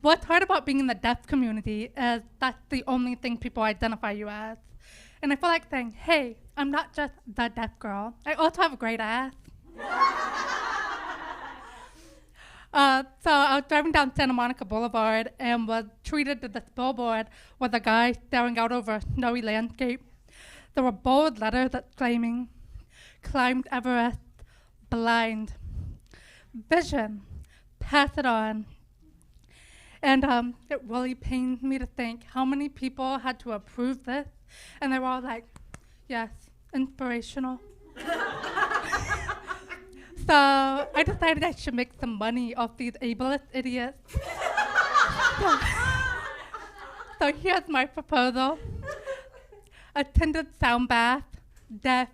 What's hard about being in the deaf community is that's the only thing people identify you as. And I feel like saying, hey, I'm not just the deaf girl. I also have a great ass. So I was driving down Santa Monica Boulevard and was treated to this billboard with a guy staring out over a snowy landscape. There were bold letters exclaiming, climbed Everest, blind, vision, pass it on. And it really pains me to think how many people had to approve this, and they were all like, yes, inspirational. So I decided I should make some money off these ableist idiots. So here's my proposal. Attended sound bath, deaf.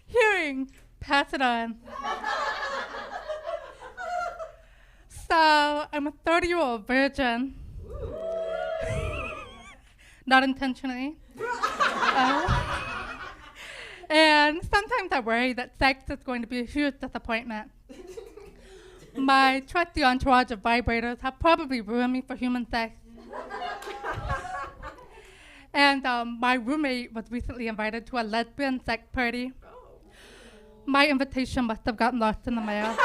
Hearing, pass it on. So I'm a 30-year-old virgin. Not intentionally. And sometimes I worry that sex is going to be a huge disappointment. My trusty entourage of vibrators have probably ruined me for human sex. And my roommate was recently invited to a lesbian sex party. My invitation must have gotten lost in the mail.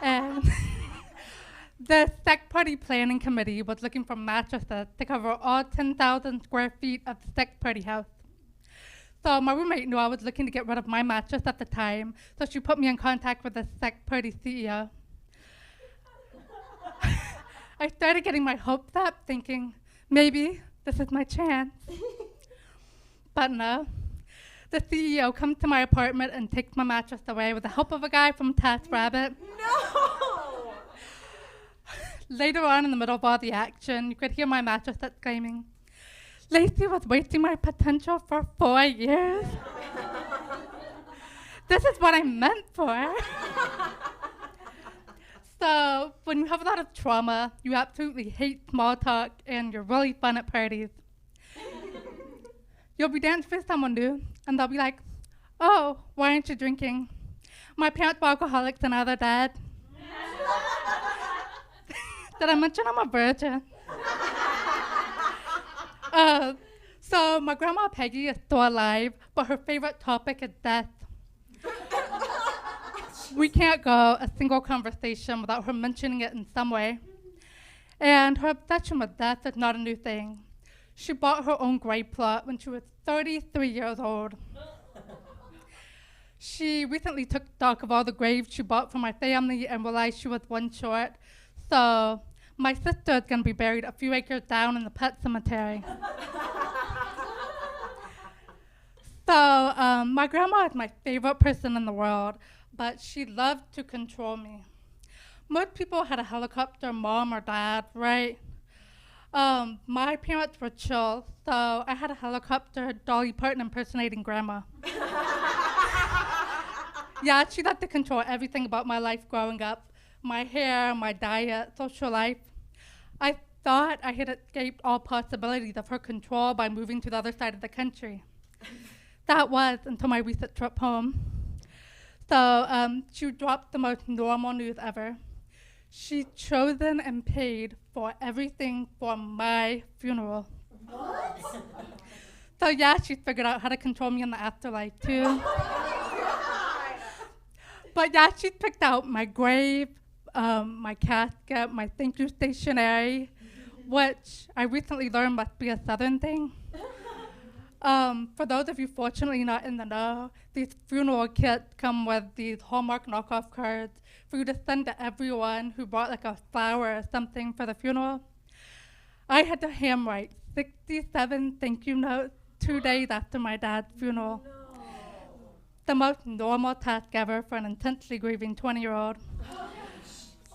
And the sex party planning committee was looking for mattresses to cover all 10,000 square feet of the sex party house. So my roommate knew I was looking to get rid of my mattress at the time, so she put me in contact with the sex party CEO. I started getting my hopes up, thinking, maybe this is my chance. But no. The CEO comes to my apartment and takes my mattress away with the help of a guy from TaskRabbit. No! Later on in the middle of all the action, you could hear my mattress exclaiming, Lacey was wasting my potential for 4 years. This is what I'm meant for. So when you have a lot of trauma, you absolutely hate small talk and you're really fun at parties. You'll be dancing with someone new and they'll be like, oh, why aren't you drinking? My parents were alcoholics and now they're dead. Did I mention I'm a virgin? So my grandma Peggy is still alive, but her favorite topic is death. We can't go a single conversation without her mentioning it in some way. And her obsession with death is not a new thing. She bought her own grave plot when she was 33 years old. She recently took stock of all the graves she bought for my family and realized she was one short. So my sister is going to be buried a few acres down in the pet cemetery. So my grandma is my favorite person in the world, but she loved to control me. Most people had a helicopter mom or dad, right? My parents were chill, so I had a helicopter Dolly Parton impersonating grandma. Yeah, she loved to control everything about my life growing up. My hair, my diet, social life. I thought I had escaped all possibilities of her control by moving to the other side of the country. That was until my recent trip home. So she dropped the most normal news ever. She'd chosen and paid for everything for my funeral. What? So yeah, she figured out how to control me in the afterlife too. But yeah, she picked out my grave, my casket, my thank you stationery, which I recently learned must be a Southern thing. For those of you fortunately not in the know, these funeral kits come with these Hallmark knockoff cards for you to send to everyone who brought like a flower or something for the funeral. I had to handwrite 67 thank you notes 2 days after my dad's funeral. No. The most normal task ever for an intensely grieving 20-year-old.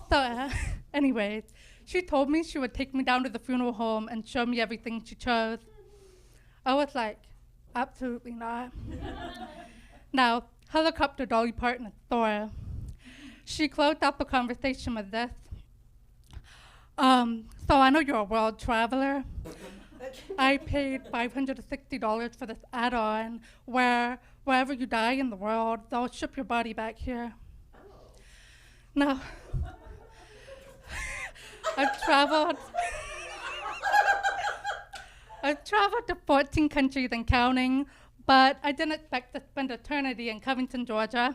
So anyways, she told me she would take me down to the funeral home and show me everything she chose. I was like, absolutely not. Now, helicopter Dolly Parton is Thora. She closed out the conversation with this. So I know you're a world traveler. I paid $560 for this add-on where wherever you die in the world, they'll ship your body back here. No. I've traveled. I've traveled to 14 countries and counting, but I didn't expect to spend eternity in Covington, Georgia.